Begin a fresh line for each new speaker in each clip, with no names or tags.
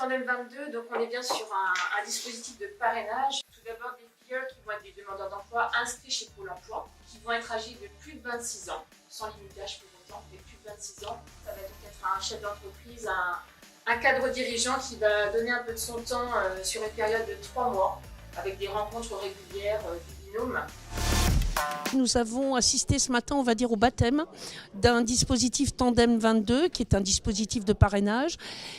Tandem 22, donc on est bien sur un dispositif de parrainage. Tout d'abord des filleuls qui vont être des demandeurs d'emploi inscrits chez Pôle emploi, qui vont être âgés de plus de 26 ans, sans limite d'âge pour autant, mais plus de 26 ans. Ça va donc être un chef d'entreprise, un cadre dirigeant qui va donner un peu de son temps sur une période de 3 mois, avec des rencontres régulières du binôme.
Nous avons assisté ce matin, on va dire, au baptême d'un dispositif Tandem 22, qui est un dispositif de parrainage,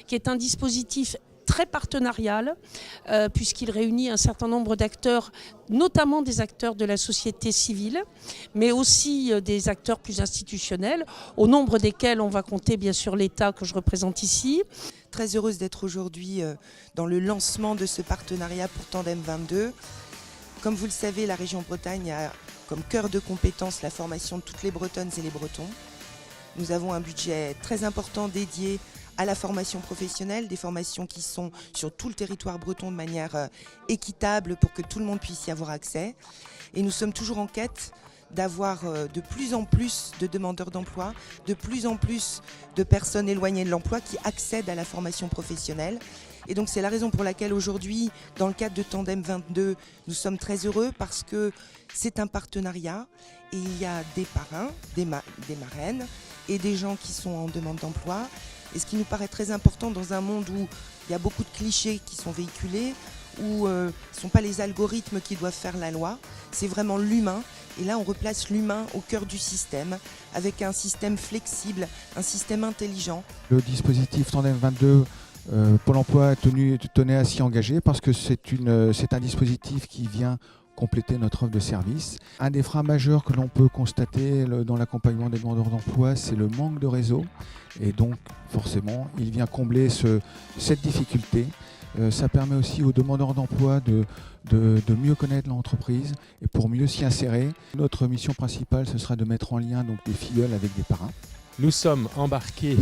qui est un dispositif très partenarial, puisqu'il réunit un certain nombre d'acteurs, notamment des acteurs de la société civile, mais aussi des acteurs plus institutionnels, au nombre desquels on va compter bien sûr l'État que je représente ici.
Très heureuse d'être aujourd'hui dans le lancement de ce partenariat pour Tandem 22. Comme vous le savez, la région Bretagne a comme cœur de compétence la formation de toutes les Bretonnes et les Bretons. Nous avons un budget très important dédié à la formation professionnelle, des formations qui sont sur tout le territoire breton de manière équitable pour que tout le monde puisse y avoir accès. Et nous sommes toujours en quête d'avoir de plus en plus de demandeurs d'emploi, de plus en plus de personnes éloignées de l'emploi qui accèdent à la formation professionnelle. Et donc c'est la raison pour laquelle aujourd'hui, dans le cadre de Tandem 22, nous sommes très heureux parce que c'est un partenariat et il y a des parrains, des marraines et des gens qui sont en demande d'emploi. Et ce qui nous paraît très important dans un monde où il y a beaucoup de clichés qui sont véhiculés, où ce ne sont pas les algorithmes qui doivent faire la loi, c'est vraiment l'humain. Et là, on replace l'humain au cœur du système, avec un système flexible, un système intelligent.
Le dispositif Tandem 22, Pôle emploi tenait à s'y engager parce que c'est un dispositif qui vient compléter notre offre de service. Un des freins majeurs que l'on peut constater dans l'accompagnement des demandeurs d'emploi, c'est le manque de réseau. Et donc, forcément, il vient combler cette difficulté. Ça permet aussi aux demandeurs d'emploi de mieux connaître l'entreprise et pour mieux s'y insérer. Notre mission principale, ce sera de mettre en lien donc, des filleuls avec des parrains.
Nous sommes embarqués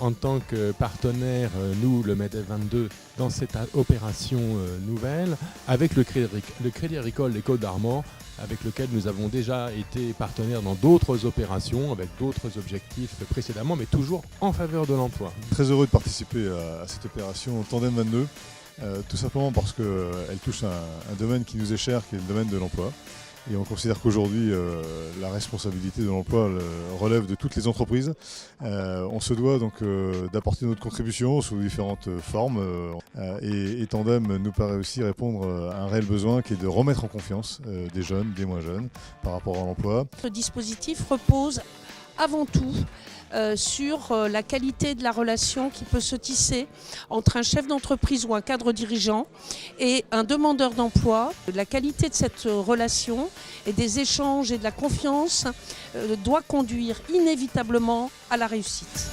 en tant que partenaires, nous, le MEDEF 22, dans cette opération nouvelle, avec le Crédit Agricole des Côtes-d'Armor, avec lequel nous avons déjà été partenaires dans d'autres opérations, avec d'autres objectifs précédemment, mais toujours en faveur de l'emploi.
Très heureux de participer à cette opération Tandem 22, tout simplement parce qu'elle touche un domaine qui nous est cher, qui est le domaine de l'emploi. Et on considère qu'aujourd'hui, la responsabilité de l'emploi relève de toutes les entreprises. On se doit donc d'apporter notre contribution sous différentes formes. Et Tandem nous paraît aussi répondre à un réel besoin qui est de remettre en confiance des jeunes, des moins jeunes, par rapport à l'emploi.
Ce dispositif repose avant tout sur la qualité de la relation qui peut se tisser entre un chef d'entreprise ou un cadre dirigeant et un demandeur d'emploi. La qualité de cette relation et des échanges et de la confiance doit conduire inévitablement à la réussite.